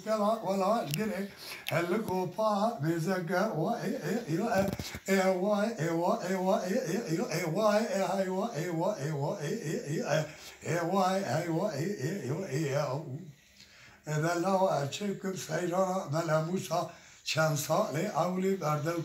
كلا ولا جري هلكو با بزكا وا ايوا ايوا ايوا ايوا ايوا ايوا ايوا ايوا ايوا ايوا ايوا ايوا ايوا إذا لو أشوفك سيرا ملا موسى چند سال اولی بردل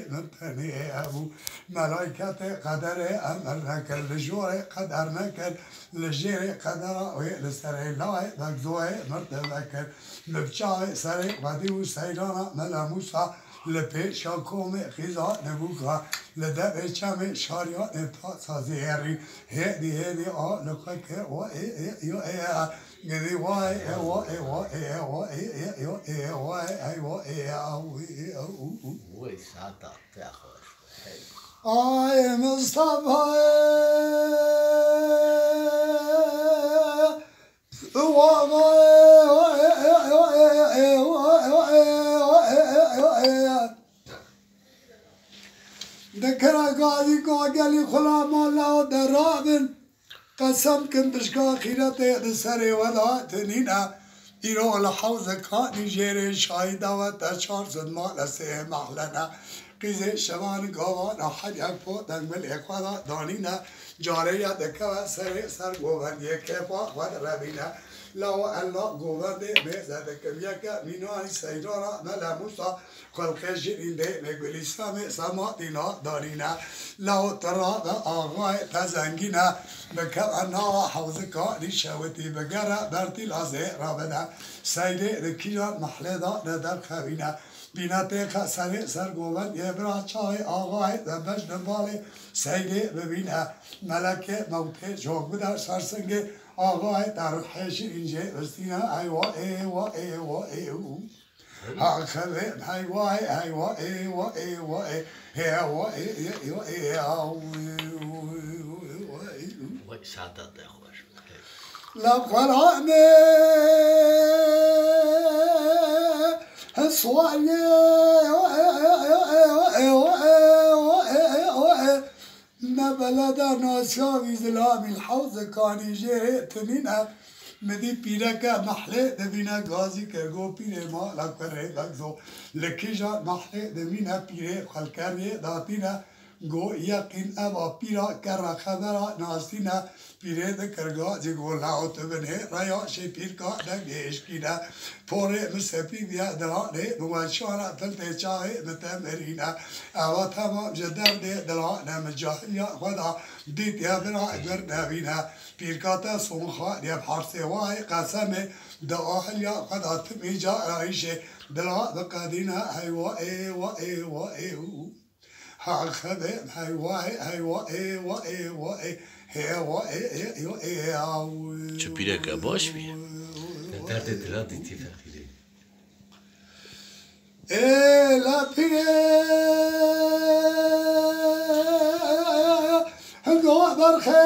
مبتنی ابو ملائکت قدر امر نکرد لجور قدر نکرد لجیر قدر و لسر لای بگذوه مرتبه کرد مبچای سر قدی و سیرانا ملا موسى لپیشا کوم خیزا نبوکا لدب چم شاریان تا سازیری هدی لکک و قدي واي واي واي واي واي واي وي ساعتها تاخذ اي مصطفى ذكر قاضي قال خلا مولا درابن قسم كنت بشكا خيرتي دسري ولا تنينا إيرو الحوز كاني جيري شايدة وتشار زد مال سيه محلنا قيزي شمان قوان أحد يكفو تنمل إقوانا دانينا جارية دكوا سري سر قوان يكفا خد ربينا لو ألا قوان دي ميزة دكبيكا مينواني سيدورا ملا موسى خلق جرين دي نقولي سامي ساماتنا دانينا لو ترى آغاي تزنجينا بكأنها حوزكا لشاوتي بقرة برتي العزيء رابنا سيدي ركيجا محلدا ندر خوينا بيناتيخا سري سرقوبان يبرا چاي آغاي دبش دنبالي سيدي ببينا ملكة موتي جوك بدر سرسنگي آغاي در حيش إنجي بستينا ايوا ايوا ايوا ايوا هاخذ هايوا ايوا ايوا ايوا ايوا ايوا ايوا وي ساعتها تاخذ لقرأني الصوالي نبلد ناسيا زلام الحوز كاني جيتنينا مدي بيركا محلي دبينا غازي كرغو بيري ما لكره لكزو لكيجا محلي دبينا بيري خلكاري داتينا گو یقین ابا پیرا کرا خبرا ناستینا پیره دکرگا جگو لاوت بنه رایا شی پیر کا دگیش کینا پوره مسپی بیا درانه موشارا تلت چاه متمرینا اوا تمام جدر ده درانه مجاهلیا خدا دیت یا برا اگر نبینا پیر کاتا سونخا یا حرسه وای قسم داهلیا خدا تمیجا رایشه درا بقدینا ایوا ایوا ایوا ایوا هاخذ هاي شو بيرك باش بيه درد درادي تفاخيري ايه لا بيه هنقوا برخي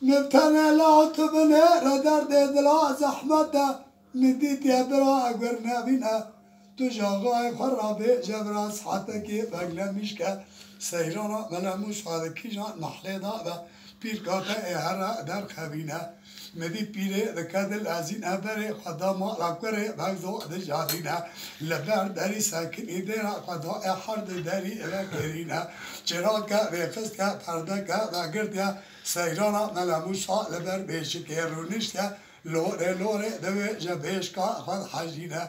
نبتنى لا تبنى ردر دلا زحمته نديت يا برا اقرنا بينا تجاغای خرابه جبراس حتی که بگله میشکه سیرانا ملموش فادکی جان محله دا و پیرکاته ایهره در خوینه مدی پیره دکدل ازین ابره خدا ما لکره بگزو دجادینه لبر داری ساکنی دیره خدا احرد داری لکرینه چرا که ویقست که پرده که بگرد که سیرانا ملموش لبر بیشکه رونش که لوره دوی جبهش که خود حجینه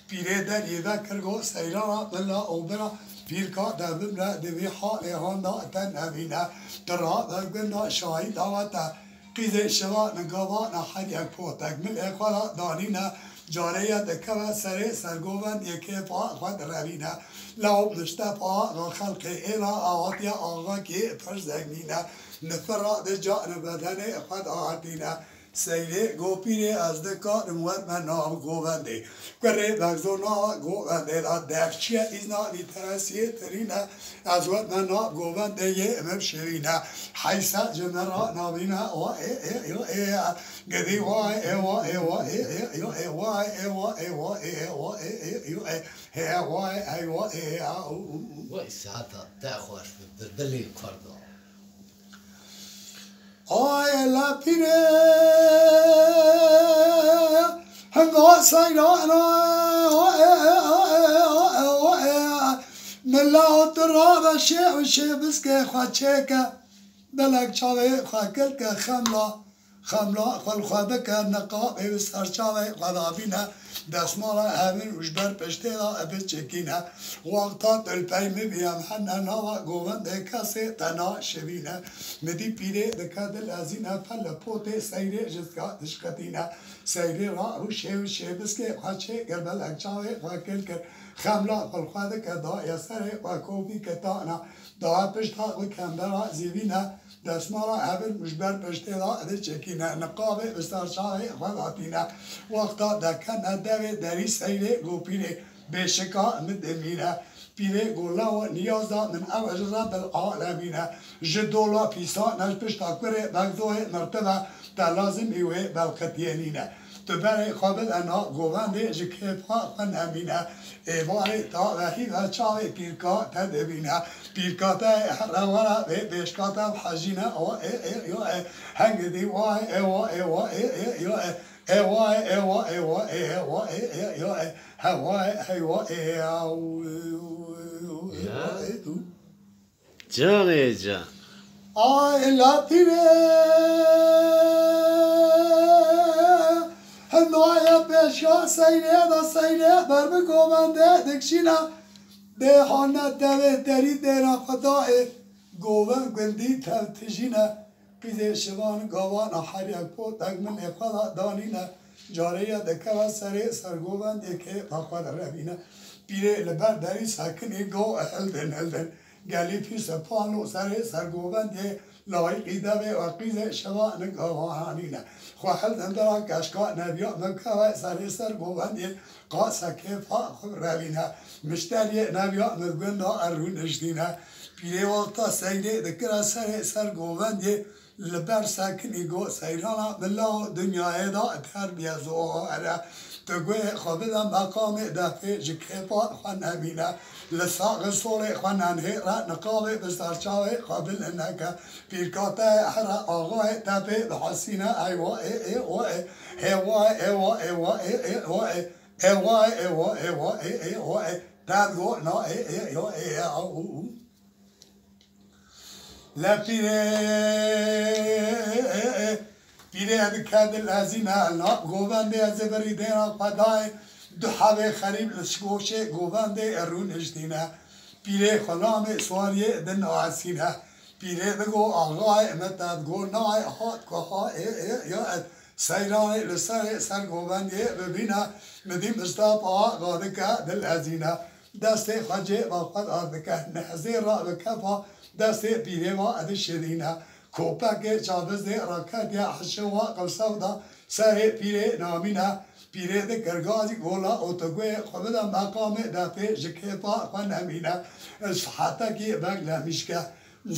پیره در یده کرگو سیرانا بلا او برا پیرکا دبم را دوی حال هاندا تن نبینه درها دگنا شاهی داوتا قیده شوا نگاوا نحد یک پوتک مل اقوالا دانینه جاره دکوه سره سرگوون یکی پا خود روینه لعب نشته پا خلق ایلا آواتیا آغا که پرزگمینه نفرا ده جان بدن خود آتینه سیده گوپیره از دکار موت من نام گوونده کره بگزو نا گوونده دا دفچیه ایزنا لیترسیه ترینه از وقت من نام گوونده یه امم شوینه حیثه جمرا نابینه و گدی وای ایوا ایوا ایوا ایوا ایوا ایوا ایوا ایوا ایوا ایوا وای ساعتها تاخذ بالدليل كردو آی لپیره هنگا سیرانا ملات را و شیع بسکه خواه چکه بلک چاوه خواه کل که خملا خود که نقابه و سرچاوه خدابینه دستمالا همین وشبر پشته دا ابد چکینه وقتا دلپیمه بیم حننا و گوونده کسی تنا شوینه مدی پیره دکه دل ازینه پل پوته سیره جزگاه دشکتینه سیره را روشه بسکه خواه چه گر بلک چاوه خواه کل که خملا خود که دا یسره و کوبی که تانا دا پشتا و کمبرا زیوینه دستمالا اول مشبر پشته دا ادر چکینه نقابه بسترچاه خداتینه وقتا دکن دوه دری سیره گو پیره بشکا مدمینه پیره گولا و نیازا من اوج رب العالمینه جدولا پیسا نش پشتا کره بگذوه مرتبه تا لازم ایوه بلقتینینه تو برای خوابت انا گوونده جکیفا خن امینه ایواره تا وحی و چاوه پیرکا تدبینه پیرکا تا روارا و بیشکا حجینه او هنگ دی وای ایوا ایوا ایوا ایوا ایوا ایوا ایوا ایوا هوای ایوا ایوا جان جان آی لا پیره هنویا پیشا سیره دا سیره بر بگوونده دکشینا دهانه دوه دری دینا خدای گوون گندی تفتشینه پیده شوان گوان آخر یک پوت اگمن خدا دانینه جاره دکه و سره سرگوون دیگه بخواد روینه پیره لبر دری ساکنی گو هلدن گلی پیش پانو سره سرگوون دیگه لایقی دوه و قیزه شوان گوانینه خواهل دندرا کشکا نبیا مکوه سری سر گووندی قاسه کفا خب روینه مشتری نبیا مگونا ارون اشتینه پیره وقتا سیره دکره سر گووندی لبر سکنی گو سیرانا بلا دنیای دا تربیه زواره تگوه خوابده مقام دفع جکیفا خواه نبینه لساق سول خواه ننهی را نقابه بسترچاوه قابل نکه پیرکاته هر آقای تپه بحسینه ایوا ایوا ایوا ایوا ایوا ایوا ایوا ایوا ایوا ایوا تدگو نا ایوا ایوا لپیره پیره دکد الازینه نا گوونده از بری دینا قدای دو حوه خریب لشگوشه گوونده ارون اشتینه پیره خلام سواریه دن آسینه پیره دگو آغای متد گو نای حاد که ها یا سیران لسر سر گوونده ببینه مدیم استاپا غادکه دل ازینه دست خجه با خود آدکه نحزه را بکفا دست پیره و ادشدینه کوپک چابز راکت یا حشوا قوسودا سر پیره نامینه پیره دکرگازی گولا اوتگوی خبدا مقام دفع جکیفا خوان امینه صحتکی بگل میشکه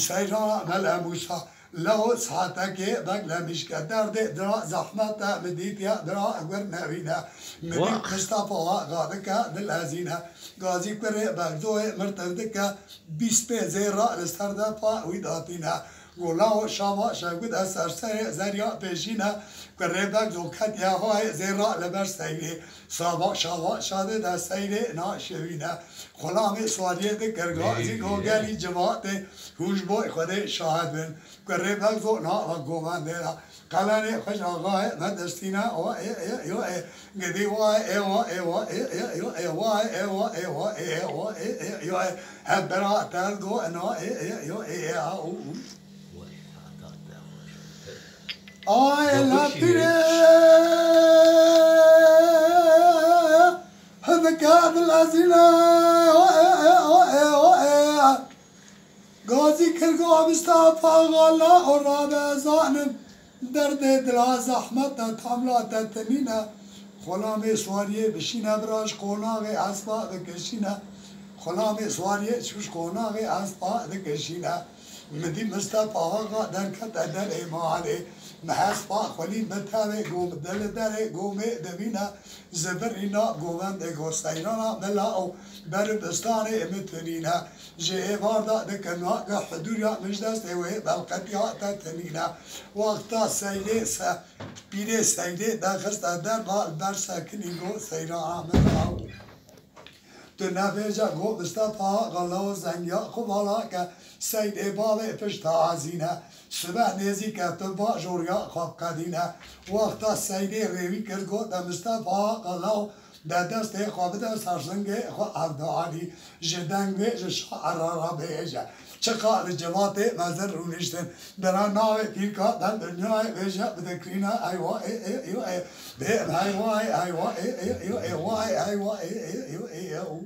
سیران ملموسا لو صحتکی بگل میشکه درد درا زحمت مدید یا درا اگر نوینه مدید مصطفا غادکه دل ازینه گازی کره بگزوی مرتدکه 20 زیرا لسترده پا ویداتینه گولا و شاوا شاگود از سرسر زریا پیشینه که ریبک زوکت یا های زیرا لبر سیره ساوا شاوا شاده در سیره ناشوینه خلام سوالیه ده کرگازی گوگلی جماعت هوش بای خود شاهد بین که ریبک زو نا و گوانده قلن خوش آقای مدستینه او ایو گدی وای ایو ایو ایو ایو ایو ایو ایو ایو هم برا تلگو انا ایو ایو آی لپیره هدکاد الازینه گازی کرگو مصطفا غالا و رابع زانم درد دل زحمت تاملات تمینه خلام سواریه بشینه براش قوناغ اسبا بکشینه خلام سواریه چوش قوناغ اسبا بکشینه مدي مصطفى غادر كتدر إمالي محس خلي بتاوي قوم دل دري قوم دبينا زبرنا قوم دقو سيرانا بلاو بربستاني متنينا جي باردا دكنا حدوريا مجدس وي بالقطيا تتنينا وقتا سيليسا بيري سيلي داخست در بال ساكنينغو سيرانا بلاو تنافيجا قو مصطفى غلو زنيا خبالا سيد بابي پشت عزينه صبح نزی کتبا جوریا خواب قدینه وقتا سیدی روی کرگو دا مصطفى قلاو دا دست خواب دا سرسنگ خواه عبدالعالی جدنگ به شعر را بیجه چقدر جوات مزر رو نشتن دران ناوی پیرکا در دنیای بیجه بدکرینه ایوا ایو ای بیم ایوا ایوا ایو ایوا ایوا ایو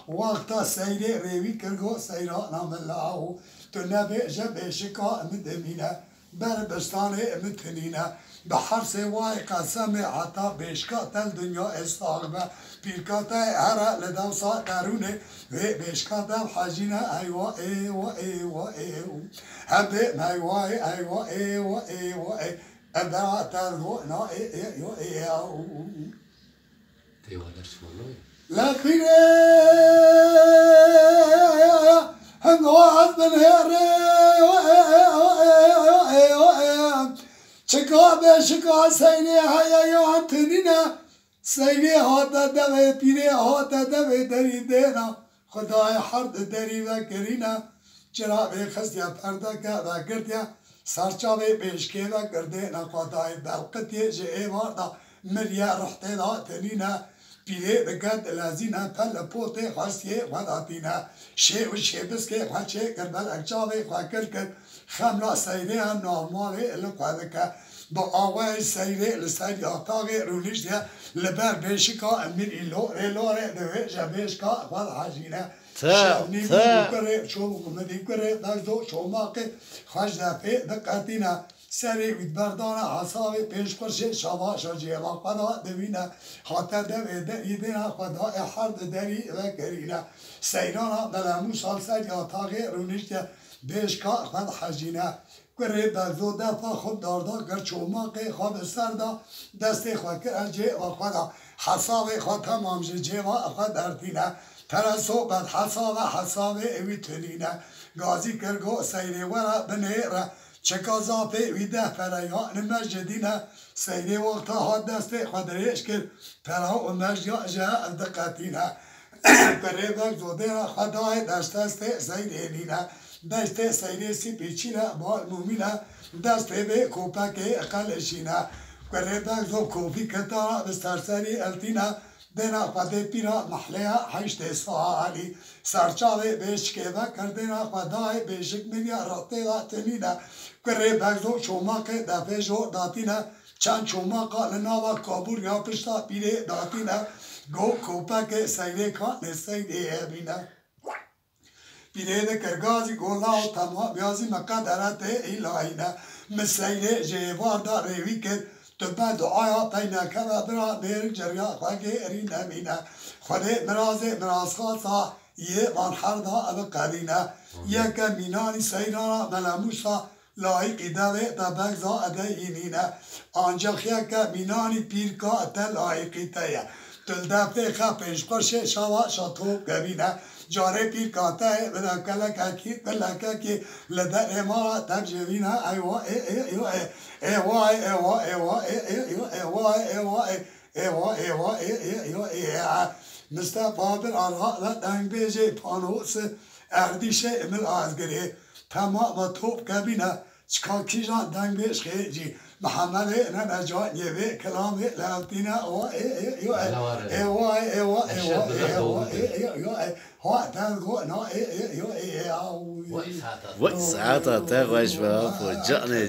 وقتا سیدی روی کرگو سیرا نام الله تو نبی جب شکا مدمینه بر بستان متنینه به هر سوای قسم عطا بیشکا تل دنیا استاغمه پیرکاتا هر لدوسا درونه و بیشکا تل حجینه ایوا ایوا ایوا ایوا هبه میوای ایوا ایوا ایوا ابرا تلگو نا ایوا ایوا دیوانش مانوی لا خيره هنوات من هيري چکا به شکا سینه های یان تنینا سینه هاتا دو پیره هاتا دو دری دینا خدای حرد دری و کرینا چرا به خستیا پرده که و گردیا سرچا به پیشکه و گردینا خدای بلقتی جه ایواردا مریا رحته دا تنینا پیره بگرد لازینا پل پوته خاصیه وداتینا شه و شه بسکه خواچه کربل اکچاوه خواکر کر خملا سیره هم ناماله القادکه با آوه سیره لسیری آتاقه رونیش دیا لبر بیشکا امیر ایلوره دوه جبیشکا خود حجینه شبنی بکره شو مدی کره داشتو شوماقه خوش دفعه دقاتینا سری ویدبردان حسابی پیش پرشه شباشا جیلا خدا دوینا خاطر دوی دیدینا خدا احرد دری و کرینا سیرانا بلمو سال سری آتاقه رونیش دیا بیشکا خود حجینه کره بزو دفا خود داردا گر چوماقه خواب سردا دست خواه که جه و خدا حساب خواه تمام جه و خود دردینه ترسو بد حساب اوی تنینه گازی کرگو سیره ورا بنیره چکا زافه ویده پریان مجدینه سیره وقتا ها دست خود ریش کرد پرها و مجدیا جه دقاتینه کره بزو دینا خدای دست سیره نینه دست سیره سی پیچینه بال مومینه دست به کوپک اقلشینه کره بگذو کوفی کتارا بسترسری التینه دینا خود پیرا محله حشت سوالی سرچاوه بشکه و کردینا خدای بشک میگه رابطه و تنینه کره بگذو چوماک دفعه جو داتینه چند چوماکا لناوا کابور یا پشتا پیره داتینه گو کوپک سیره کان سیره بینه پیره ده کرگازی گولا و تمام بیازی مقدرت الهینه مسیله جیوار دا روی کرد تو به دعایا پینا که و برا بیر جریا خواهی ارین امینه خوده مراز خاصا یه وانحر دا اب قرینه یک مینانی سیرانا ملموسا لایقی دوه تا بگزا اده اینینه آنجاخ یک مینانی پیرکا تا لایقی تایه تل دفته خواه پیش قرشه شوا شاتو گبینه جاره پیر کاته بدا کلک اکی کلک اکی لدر امارا تب جوینه ایوا ایوا ایوا ایوا ایوا ایوا ایوا ایوا ایوا ایوا ایوا مصطفى بن عرها دنگ بیجه پانوس اردیشه امل آزگری تمام توب کبینه چکا کیجان دنگ بیش خیجی محمد نجات یه کلام لالتینا او ایوا ایوا ایوا ایوا ایوا ها تلقو نا وقت ساعتها تاغوش بها فوجأنا